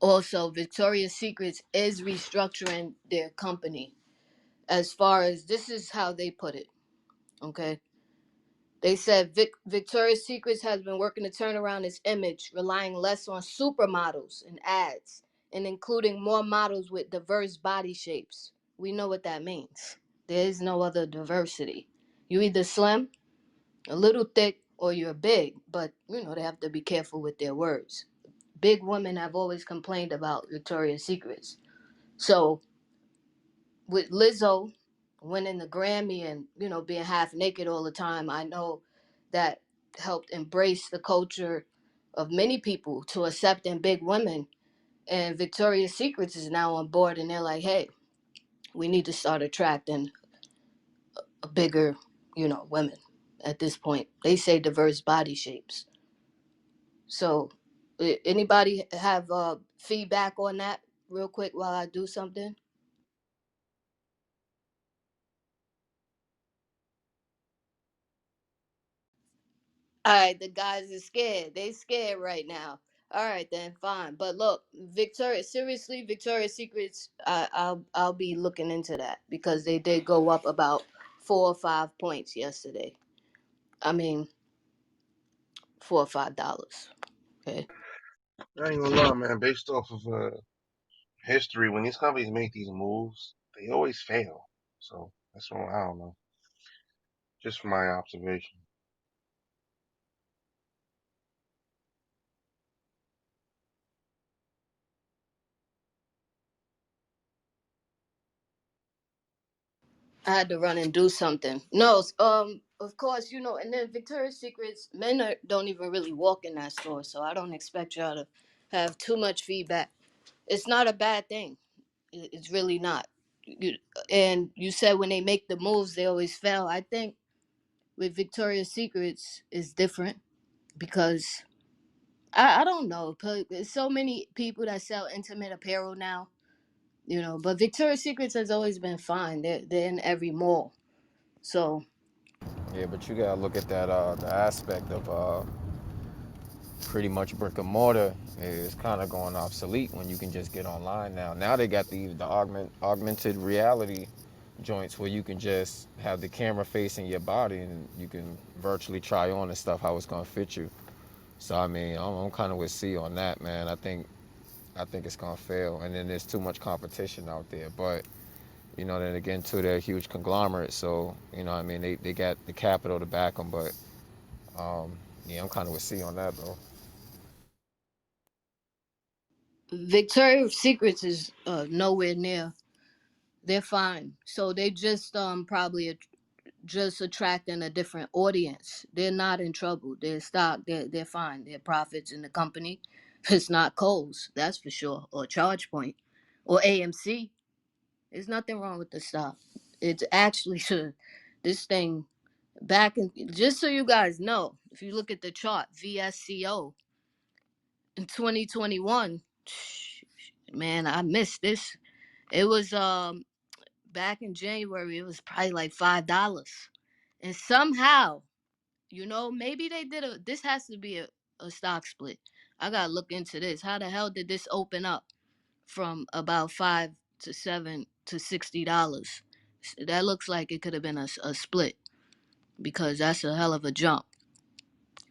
Also, Victoria's Secrets is restructuring their company. As far as this is how they put it, okay? They said Victoria's Secrets has been working to turn around its image, relying less on supermodels and ads, and including more models with diverse body shapes. We know what that means. There is no other diversity. You either slim, a little thick, or you're big, but they have to be careful with their words. Big women have always complained about Victoria's Secrets. So with Lizzo winning the Grammy and being half naked all the time, I know that helped embrace the culture of many people to accepting big women. And Victoria's Secrets is now on board, and they're like, "Hey, we need to start attracting a bigger, women." At this point, they say diverse body shapes. So, anybody have feedback on that, real quick, while I do something? All right, the guys are scared. They scared right now. All right, then fine. But look, Victoria's Secrets. I'll be looking into that because they did go up about 4 or 5 points yesterday. I mean, $4 or $5. Okay. I ain't gonna lie, man. Based off of history, when these companies make these moves, they always fail. So that's why I don't know. Just from my observation. I had to run and do something. No, of course, and then Victoria's Secrets, don't even really walk in that store, so I don't expect y'all to have too much feedback. It's not a bad thing. It's really not. You, and you said when they make the moves, they always fail. I think with Victoria's Secrets is different because I don't know. There's so many people that sell intimate apparel now, But Victoria's Secrets has always been fine. They're in every mall, so Yeah, but you gotta look at that the aspect of pretty much brick and mortar is kind of going obsolete when you can just get online now. Now they got the augmented reality joints where you can just have the camera facing your body and you can virtually try on and stuff how it's gonna fit you. So I mean, I'm kind of with C on that, man. I think it's gonna fail, and then there's too much competition out there. But then again, too, they're a huge conglomerate, so I mean, they got the capital to back them. But yeah, I'm kind of with C on that, bro. Victoria's Secrets is nowhere near. They're fine. So they just probably just attracting a different audience. They're not in trouble. Their stock, they're fine. Their profits in the company. It's not Kohl's, that's for sure, or ChargePoint, or AMC. There's nothing wrong with the stock. It's actually this thing back in, just so you guys know, if you look at the chart, VSCO in 2021, man, I missed this. It was back in January, it was probably like $5. And somehow, maybe they did this has to be a stock split. I gotta look into this. How the hell did this open up from about 5 to 7 to $60? That looks like it could have been a split because that's a hell of a jump.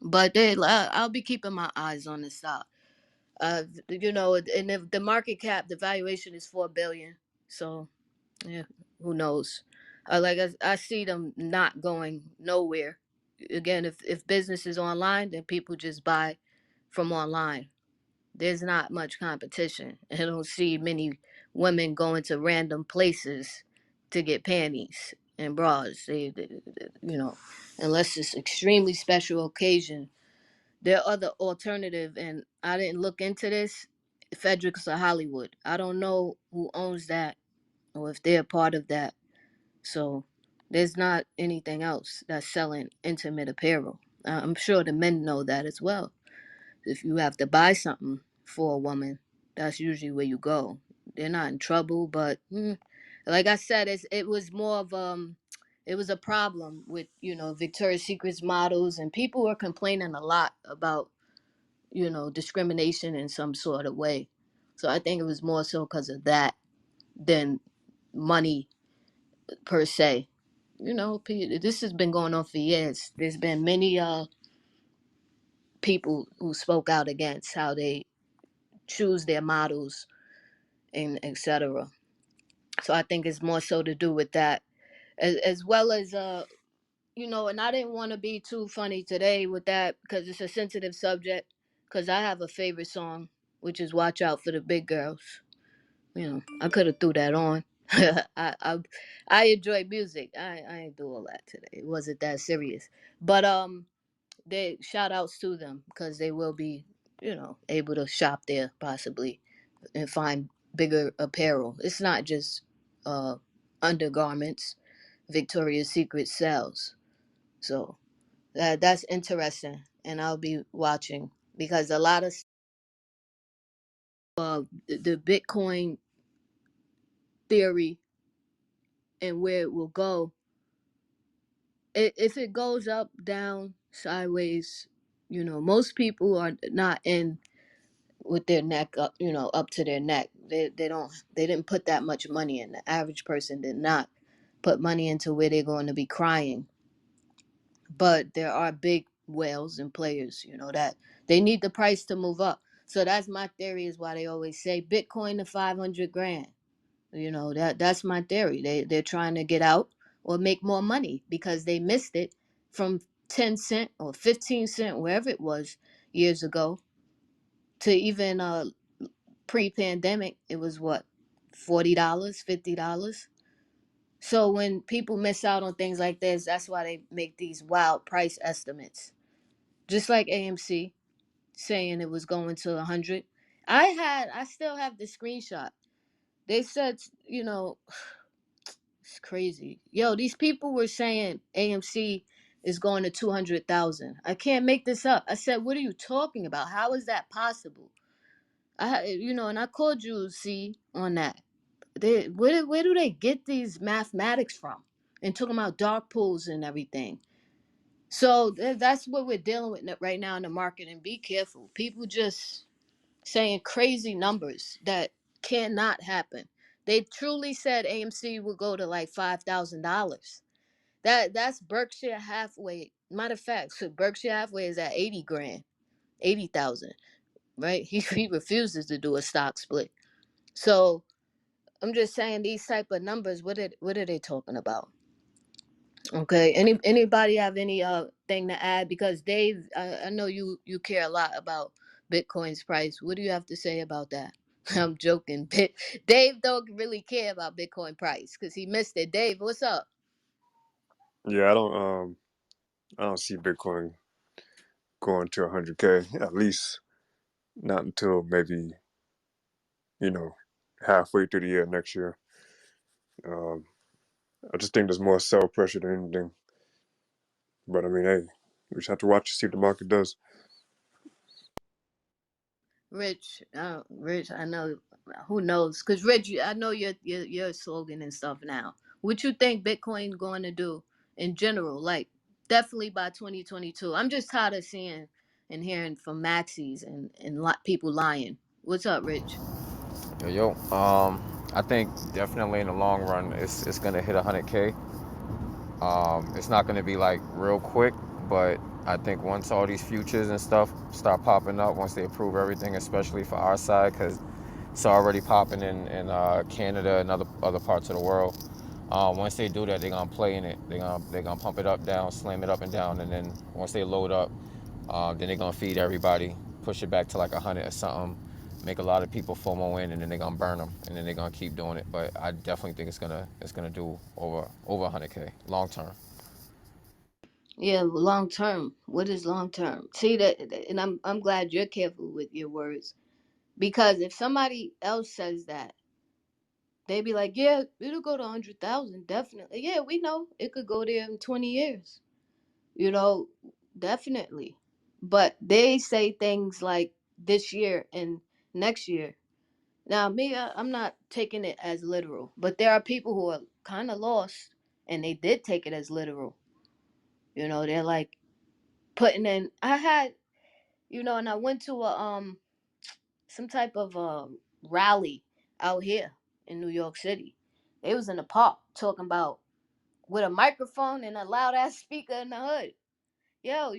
But I'll be keeping my eyes on this stock. And if the market cap, the valuation is 4 billion. So yeah, who knows? I see them not going nowhere. Again, if business is online, then people just buy from online. There's not much competition. I don't see many women going to random places to get panties and bras. Unless it's extremely special occasion. There are other alternative, and I didn't look into this. Fredericks or Hollywood. I don't know who owns that or if they're part of that. So there's not anything else that's selling intimate apparel. I'm sure the men know that as well. If you have to buy something for a woman, that's usually where you go. They're not in trouble, but like I said, it was more of it was a problem with Victoria's Secret's models, and people were complaining a lot about discrimination in some sort of way. So I think it was more so because of that than money per se. You know, this has been going on for years. There's been many people who spoke out against how they choose their models and etc. So I think it's more so to do with that, as well as you know. And I didn't want to be too funny today with that because it's a sensitive subject. Because I have a favorite song, which is "Watch Out for the Big Girls." You know, I could have threw that on. I enjoy music. I ain't do all that today. It wasn't that serious. But they shout outs to them because they will be, you know, able to shop there possibly and find bigger apparel. It's not just uh undergarments. Victoria's Secret sells. So that's interesting, and I'll be watching because a lot of the Bitcoin theory and where it will go, if it goes up, down, sideways, you know, most people are not in with their neck up, you know, up to their neck. They didn't put that much money in. The average person did not put money into where they're going to be crying. But there are big whales and players, you know, that they need the price to move up. So that's my theory, is why they always say Bitcoin to 500 grand. You know, that's my theory. They're trying to get out or make more money because they missed it from 10 cent or 15 cent, wherever it was years ago, to even pre-pandemic, it was what, $40, $50. So when people miss out on things like this, that's why they make these wild price estimates. Just like AMC saying it was going to 100. I still have the screenshot. They said, you know, it's crazy. Yo, these people were saying AMC is going to 200,000. I can't make this up. I said, what are you talking about? How is that possible? You know, and I called you, see, on that. Where do they get these mathematics from? And talking about dark pools and everything. So that's what we're dealing with right now in the market. And be careful. People just saying crazy numbers that cannot happen. They truly said AMC will go to like $5,000. That's Berkshire Hathaway. Matter of fact, so Berkshire Hathaway is at 80 grand, 80,000, right? He refuses to do a stock split. So I'm just saying these type of numbers. What are they talking about? Okay. Anybody have any thing to add? Because Dave, I know you care a lot about Bitcoin's price. What do you have to say about that? I'm joking. Dave don't really care about Bitcoin price because he missed it. Dave, what's up? Yeah, I don't see Bitcoin going to 100K, at least not until maybe, you know, halfway through the year next year. Um, I just think there's more sell pressure than anything. But I mean, hey, we just have to watch to see what the market does. Rich, I know. Who knows? Because Rich, I know your slogan and stuff now. What you think Bitcoin going to do in general? Like definitely by 2022. I'm just tired of seeing and hearing from maxis and people lying. What's up, Rich? I think definitely in the long run, it's gonna hit 100K. It's not gonna be like real quick, but I think once all these futures and stuff start popping up, once they approve everything, especially for our side, because it's already popping in Canada and other parts of the world. Once they do that, they're gonna play in it. They're gonna pump it up, down, slam it up and down, and then once they load up, then they're gonna feed everybody, push it back to like 100 or something, make a lot of people FOMO in, and then they're gonna burn them, and then they're gonna keep doing it. But I definitely think it's gonna do over 100K long term. Yeah, long term. What is long term? See that, and I'm glad you're careful with your words because if somebody else says that, they be like, yeah, it'll go to 100,000, definitely. Yeah, we know it could go there in 20 years. You know, definitely. But they say things like this year and next year. Now, me, I'm not taking it as literal, but there are people who are kind of lost and they did take it as literal. You know, they're like putting in. I had, you know, and I went to a some type of rally out here in New York City. They was in the park talking about with a microphone and a loud ass speaker in the hood. Yo,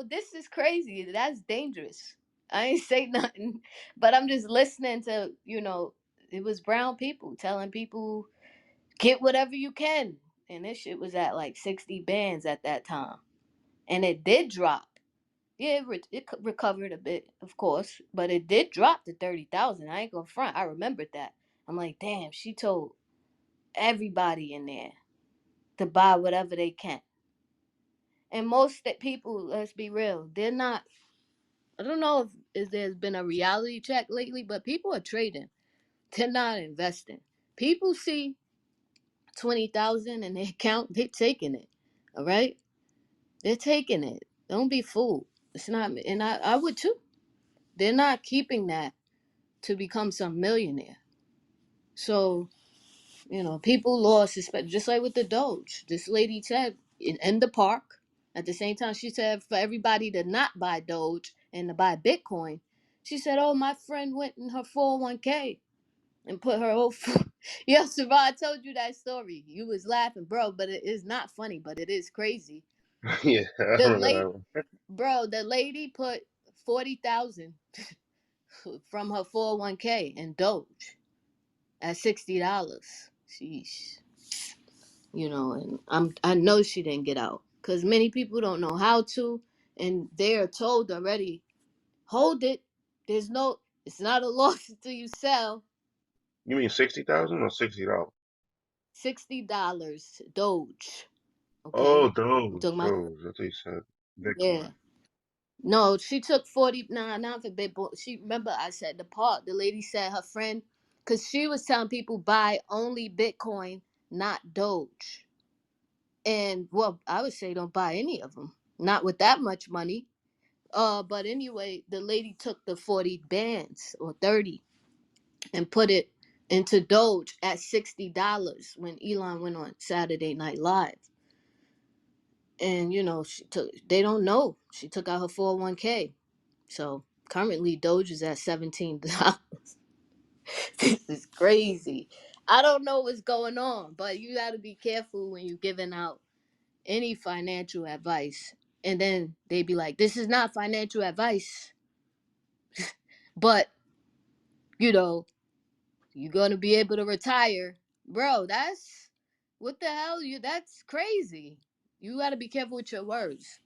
this is crazy. That's dangerous. I ain't say nothing, but I'm just listening to, it was brown people telling people get whatever you can. And this shit was at like 60 bands at that time. And it did drop. Yeah, it recovered a bit, of course, but it did drop to 30,000. I ain't gonna front. I remembered that. I'm like, damn, she told everybody in there to buy whatever they can. And most people, let's be real, they're not. I don't know if there's been a reality check lately, but people are trading. They're not investing. People see 20,000 in their account, they're taking it. All right, they're taking it. Don't be fooled. It's not, and I would too. They're not keeping that to become some millionaire. So, people lost respect, just like with the Doge. This lady said in the park, at the same time, she said for everybody to not buy Doge and to buy Bitcoin, she said, oh, my friend went in her 401k and put her whole. Yo, Savannah, I told you that story. You was laughing, bro, but it is not funny, but it is crazy. Yeah, I The remember late, that one. the lady put 40,000 from her 401k in Doge at $60. Sheesh. And I know she didn't get out because many people don't know how to, and they're told already, hold it. It's not a loss until you sell. You mean 60,000 or $60? $60 Doge. Okay, Oh, I'm those, talking about, those. That's what you said. yeah. Bitcoin. No, she took 40. Nah, not for Bitcoin. She remember I said the lady said her friend, because she was telling people buy only Bitcoin, not Doge. And well, I would say don't buy any of them. Not with that much money. But anyway, the lady took the 40 bands or 30 and put it into Doge at $60 when Elon went on Saturday Night Live. And they don't know. She took out her 401k. So currently Doge is at $17. This is crazy. I don't know what's going on, but you got to be careful when you're giving out any financial advice. And then they be like, this is not financial advice, but you know, you're going to be able to retire. Bro, that's what the hell? That's crazy. You got to be careful with your words.